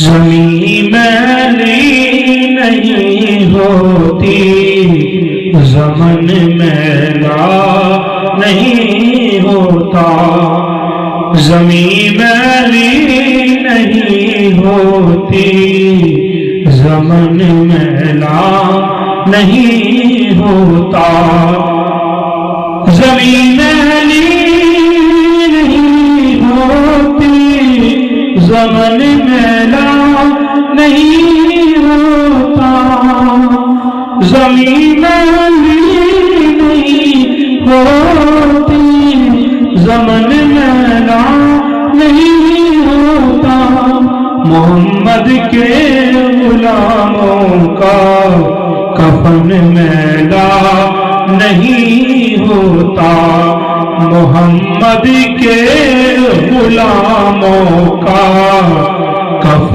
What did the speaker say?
زمین میلی نہیں ہوتی، زمن میلا نہیں ہوتا، زمین میلی نہیں ہوتی، زمن میلا نہیں ہوتا، زمین میلی نہیں ہوتی، زمن میلا نہیں ہوتا، زمین میلی نہیں ہوتی، زمن میلا نہیں ہوتا، محمد کے غلاموں کا کفن میلا نہیں ہوتا، محمد کے غلاموں کا کفن